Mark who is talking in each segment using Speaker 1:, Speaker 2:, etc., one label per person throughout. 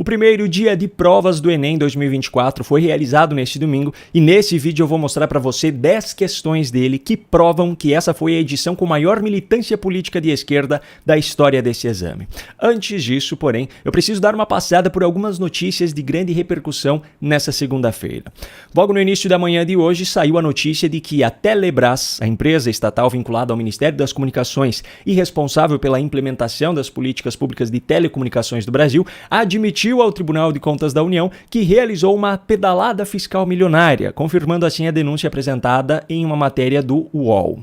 Speaker 1: O primeiro dia de provas do Enem 2024 foi realizado neste domingo e nesse vídeo eu vou mostrar para você 10 questões dele que provam que essa foi a edição com maior militância política de esquerda da história desse exame. Antes disso, porém, eu preciso dar uma passada por algumas notícias de grande repercussão nessa segunda-feira. Logo no início da manhã de hoje saiu a notícia de que a Telebrás, a empresa estatal vinculada ao Ministério das Comunicações e responsável pela implementação das políticas públicas de telecomunicações do Brasil, admitiu ao Tribunal de Contas da União que realizou uma pedalada fiscal milionária, confirmando assim a denúncia apresentada em uma matéria do UOL.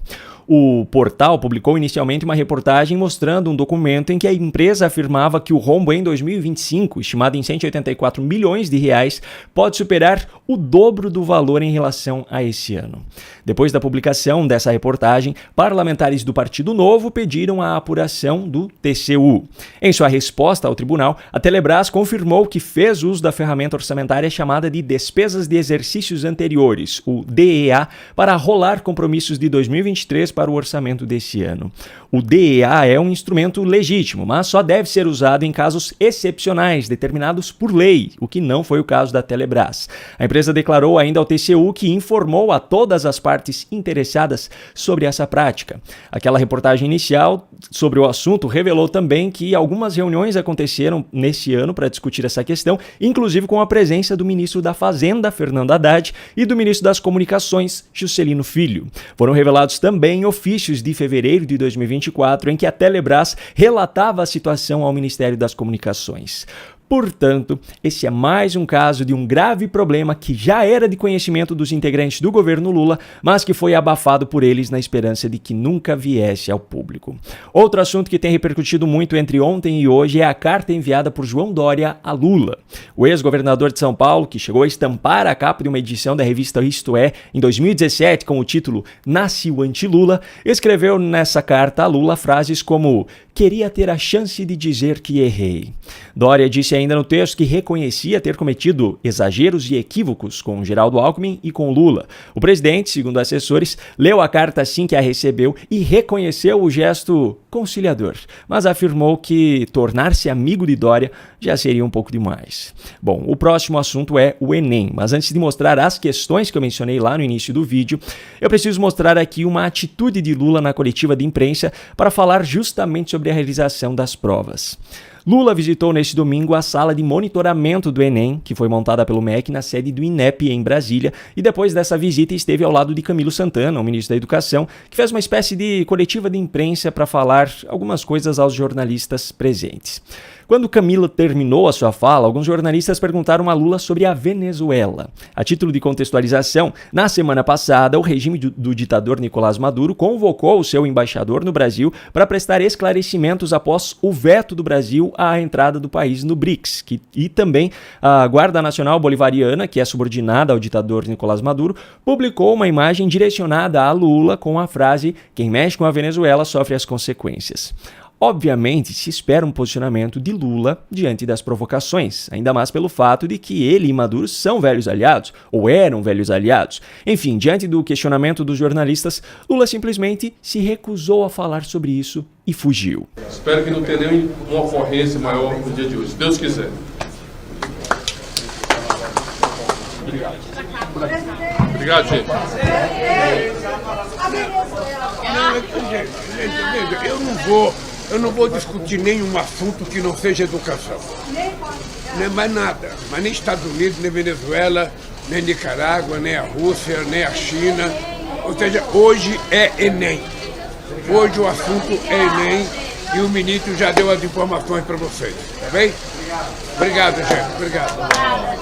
Speaker 1: O portal publicou inicialmente uma reportagem mostrando um documento em que a empresa afirmava que o rombo em 2025, estimado em 184 milhões de reais, pode superar o dobro do valor em relação a esse ano. Depois da publicação dessa reportagem, parlamentares do Partido Novo pediram a apuração do TCU. Em sua resposta ao tribunal, a Telebrás confirmou que fez uso da ferramenta orçamentária chamada de Despesas de Exercícios Anteriores, o DEA, para rolar compromissos de 2023 para o orçamento desse ano. O DEA é um instrumento legítimo, mas só deve ser usado em casos excepcionais, determinados por lei, o que não foi o caso da Telebrás. A empresa declarou ainda ao TCU que informou a todas as partes interessadas sobre essa prática. Aquela reportagem inicial sobre o assunto revelou também que algumas reuniões aconteceram nesse ano para discutir essa questão, inclusive com a presença do ministro da Fazenda, Fernando Haddad, e do ministro das Comunicações, Juscelino Filho. Foram revelados também ofícios de fevereiro de 2024 em que a Telebrás relatava a situação ao Ministério das Comunicações. Portanto, esse é mais um caso de um grave problema que já era de conhecimento dos integrantes do governo Lula, mas que foi abafado por eles na esperança de que nunca viesse ao público. Outro assunto que tem repercutido muito entre ontem e hoje é a carta enviada por João Dória a Lula. O ex-governador de São Paulo, que chegou a estampar a capa de uma edição da revista Isto É, em 2017, com o título Nasce o Anti-Lula, escreveu nessa carta a Lula frases como "queria ter a chance de dizer que errei". Dória disse ainda no texto que reconhecia ter cometido exageros e equívocos com Geraldo Alckmin e com Lula. O presidente, segundo assessores, leu a carta assim que a recebeu e reconheceu o gesto conciliador, mas afirmou que tornar-se amigo de Dória já seria um pouco demais. Bom, o próximo assunto é o Enem, mas antes de mostrar as questões que eu mencionei lá no início do vídeo, eu preciso mostrar aqui uma atitude de Lula na coletiva de imprensa para falar justamente sobre a realização das provas. Lula visitou neste domingo a sala de monitoramento do Enem, que foi montada pelo MEC na sede do INEP em Brasília, e depois dessa visita esteve ao lado de Camilo Santana, o ministro da Educação, que fez uma espécie de coletiva de imprensa para falar algumas coisas aos jornalistas presentes. Quando Camilo terminou a sua fala, alguns jornalistas perguntaram a Lula sobre a Venezuela. A título de contextualização, na semana passada, o regime do ditador Nicolás Maduro convocou o seu embaixador no Brasil para prestar esclarecimentos após o veto do Brasil à entrada do país no BRICS, e também a Guarda Nacional Bolivariana, que é subordinada ao ditador Nicolás Maduro, publicou uma imagem direcionada a Lula com a frase "quem mexe com a Venezuela sofre as consequências". Obviamente, se espera um posicionamento de Lula diante das provocações, ainda mais pelo fato de que ele e Maduro são velhos aliados, ou eram velhos aliados. Enfim, diante do questionamento dos jornalistas, Lula simplesmente se recusou a falar sobre isso e fugiu.
Speaker 2: Espero que não tenha nenhuma ocorrência maior no dia de hoje, se Deus quiser. Obrigado. Obrigado, gente.
Speaker 3: Eu não vou discutir nenhum assunto que não seja educação. Nem mais nada. Mas nem Estados Unidos, nem Venezuela, nem Nicarágua, nem a Rússia, nem a China. Ou seja, hoje é Enem. Hoje o assunto é Enem e o ministro já deu as informações para vocês. Tá bem? Obrigado, gente. Obrigado.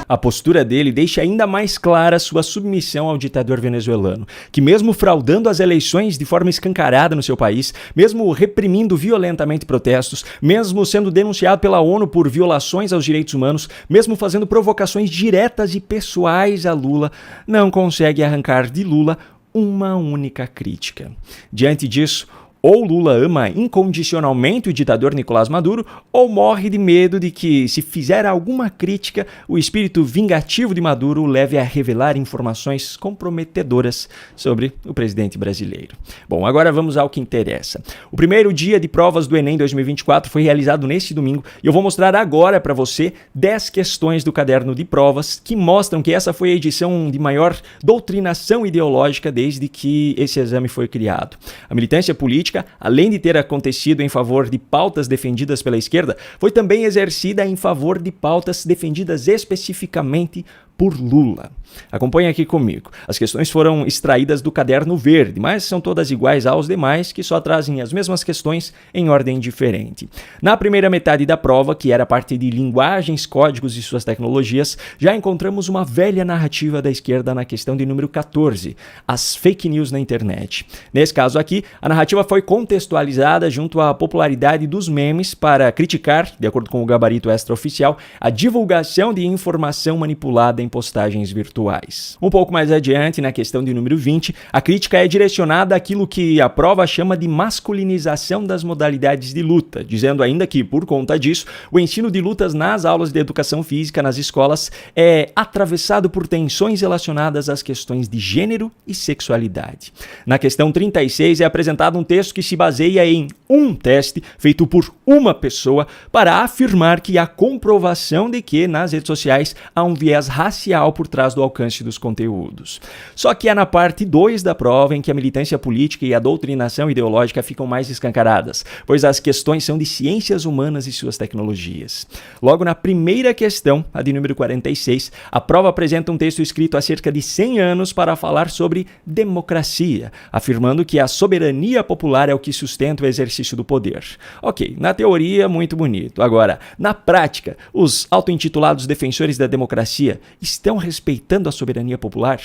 Speaker 1: A postura dele deixa ainda mais clara sua submissão ao ditador venezuelano, que mesmo fraudando as eleições de forma escancarada no seu país, mesmo reprimindo violentamente protestos, mesmo sendo denunciado pela ONU por violações aos direitos humanos, mesmo fazendo provocações diretas e pessoais a Lula, não consegue arrancar de Lula uma única crítica. Diante disso, Ou Lula ama incondicionalmente o ditador Nicolás Maduro, ou morre de medo de que, se fizer alguma crítica, o espírito vingativo de Maduro o leve a revelar informações comprometedoras sobre o presidente brasileiro. Bom, agora vamos ao que interessa. O primeiro dia de provas do Enem 2024 foi realizado neste domingo e eu vou mostrar agora para você 10 questões do caderno de provas que mostram que essa foi a edição de maior doutrinação ideológica desde que esse exame foi criado. A militância política, além de ter acontecido em favor de pautas defendidas pela esquerda, foi também exercida em favor de pautas defendidas especificamente por Lula. Acompanhe aqui comigo. As questões foram extraídas do caderno verde, mas são todas iguais aos demais, que só trazem as mesmas questões em ordem diferente. Na primeira metade da prova, que era a parte de linguagens, códigos e suas tecnologias, já encontramos uma velha narrativa da esquerda na questão de número 14, as fake news na internet. Nesse caso aqui, a narrativa foi contextualizada junto à popularidade dos memes para criticar, de acordo com o gabarito extraoficial, a divulgação de informação manipulada em postagens virtuais. Um pouco mais adiante, na questão de número 20, a crítica é direcionada àquilo que a prova chama de masculinização das modalidades de luta, dizendo ainda que, por conta disso, o ensino de lutas nas aulas de educação física nas escolas é atravessado por tensões relacionadas às questões de gênero e sexualidade. Na questão 36 é apresentado um texto que se baseia em um teste feito por uma pessoa para afirmar que há comprovação de que nas redes sociais há um viés racial por trás do alcance dos conteúdos. Só que é na parte 2 da prova em que a militância política e a doutrinação ideológica ficam mais escancaradas, pois as questões são de ciências humanas e suas tecnologias. Logo na primeira questão, a de número 46, a prova apresenta um texto escrito há cerca de 100 anos para falar sobre democracia, afirmando que a soberania popular é o que sustenta o exercício do poder. Ok, na teoria, muito bonito. Agora, na prática, os auto-intitulados defensores da democracia estão respeitando a soberania popular?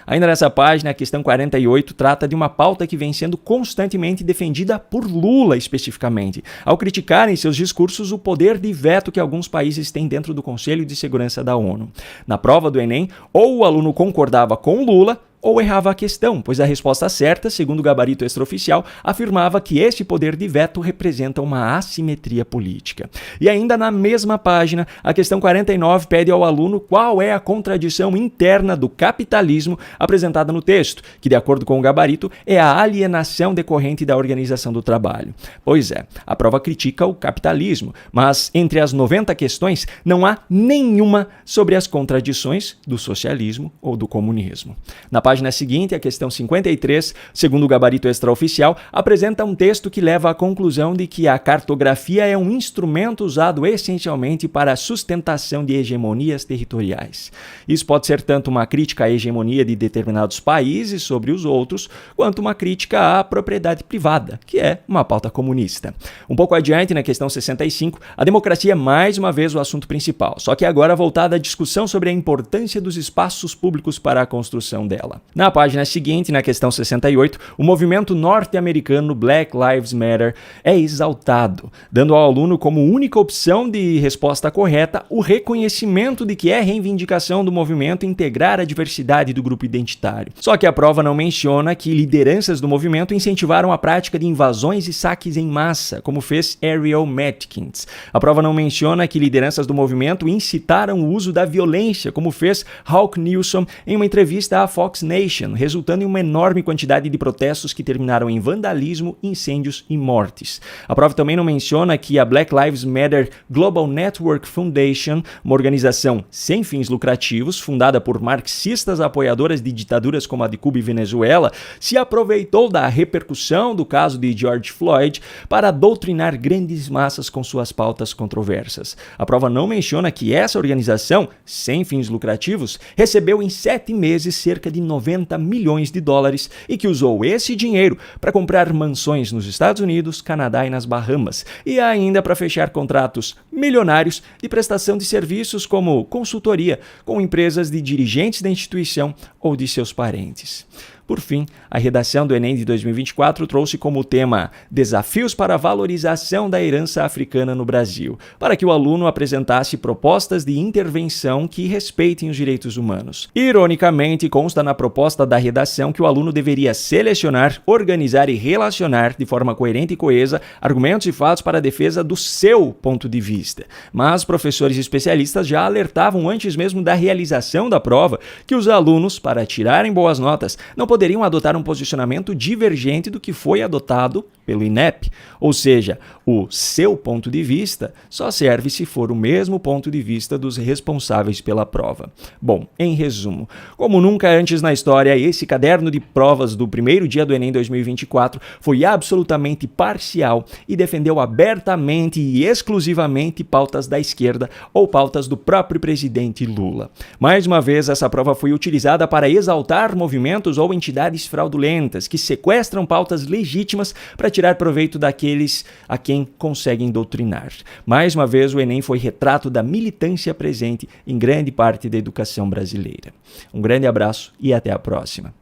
Speaker 1: Ainda nessa página, a questão 48 trata de uma pauta que vem sendo constantemente defendida por Lula especificamente, ao criticar em seus discursos o poder de veto que alguns países têm dentro do Conselho de Segurança da ONU. Na prova do Enem, ou o aluno concordava com Lula, ou errava a questão, pois a resposta certa, segundo o gabarito extraoficial, afirmava que esse poder de veto representa uma assimetria política. E ainda na mesma página, a questão 49 pede ao aluno qual é a contradição interna do capitalismo apresentada no texto, que, de acordo com o gabarito, é a alienação decorrente da organização do trabalho. Pois é, a prova critica o capitalismo, mas entre as 90 questões não há nenhuma sobre as contradições do socialismo ou do comunismo. Na página seguinte, a questão 53, segundo o gabarito extraoficial, apresenta um texto que leva à conclusão de que a cartografia é um instrumento usado essencialmente para a sustentação de hegemonias territoriais. Isso pode ser tanto uma crítica à hegemonia de determinados países sobre os outros, quanto uma crítica à propriedade privada, que é uma pauta comunista. Um pouco adiante, na questão 65, a democracia é mais uma vez o assunto principal, só que agora voltada à discussão sobre a importância dos espaços públicos para a construção dela. Na página seguinte, na questão 68, o movimento norte-americano Black Lives Matter é exaltado, dando ao aluno como única opção de resposta correta o reconhecimento de que é reivindicação do movimento integrar a diversidade do grupo identitário. Só que a prova não menciona que lideranças do movimento incentivaram a prática de invasões e saques em massa, como fez Ariel Matkins. A prova não menciona que lideranças do movimento incitaram o uso da violência, como fez Hawk Newsom em uma entrevista à Fox Nation, resultando em uma enorme quantidade de protestos que terminaram em vandalismo, incêndios e mortes. A prova também não menciona que a Black Lives Matter Global Network Foundation, uma organização sem fins lucrativos, fundada por marxistas apoiadoras de ditaduras como a de Cuba e Venezuela, se aproveitou da repercussão do caso de George Floyd para doutrinar grandes massas com suas pautas controversas. A prova não menciona que essa organização, sem fins lucrativos, recebeu em 7 meses cerca de 90 milhões de dólares e que usou esse dinheiro para comprar mansões nos Estados Unidos, Canadá e nas Bahamas, e ainda para fechar contratos milionários de prestação de serviços como consultoria com empresas de dirigentes da instituição ou de seus parentes. Por fim, a redação do Enem de 2024 trouxe como tema Desafios para a valorização da herança africana no Brasil, para que o aluno apresentasse propostas de intervenção que respeitem os direitos humanos. Ironicamente, consta na proposta da redação que o aluno deveria selecionar, organizar e relacionar de forma coerente e coesa argumentos e fatos para a defesa do seu ponto de vista. Mas professores especialistas já alertavam antes mesmo da realização da prova que os alunos, para tirarem boas notas, não poderiam adotar um posicionamento divergente do que foi adotado pelo INEP, ou seja, o seu ponto de vista só serve se for o mesmo ponto de vista dos responsáveis pela prova. Bom, em resumo, como nunca antes na história, esse caderno de provas do primeiro dia do Enem 2024 foi absolutamente parcial e defendeu abertamente e exclusivamente pautas da esquerda ou pautas do próprio presidente Lula. Mais uma vez, essa prova foi utilizada para exaltar movimentos ou entidades fraudulentas que sequestram pautas legítimas para tirar proveito daqueles a quem conseguem doutrinar. Mais uma vez, o Enem foi retrato da militância presente em grande parte da educação brasileira. Um grande abraço e até a próxima.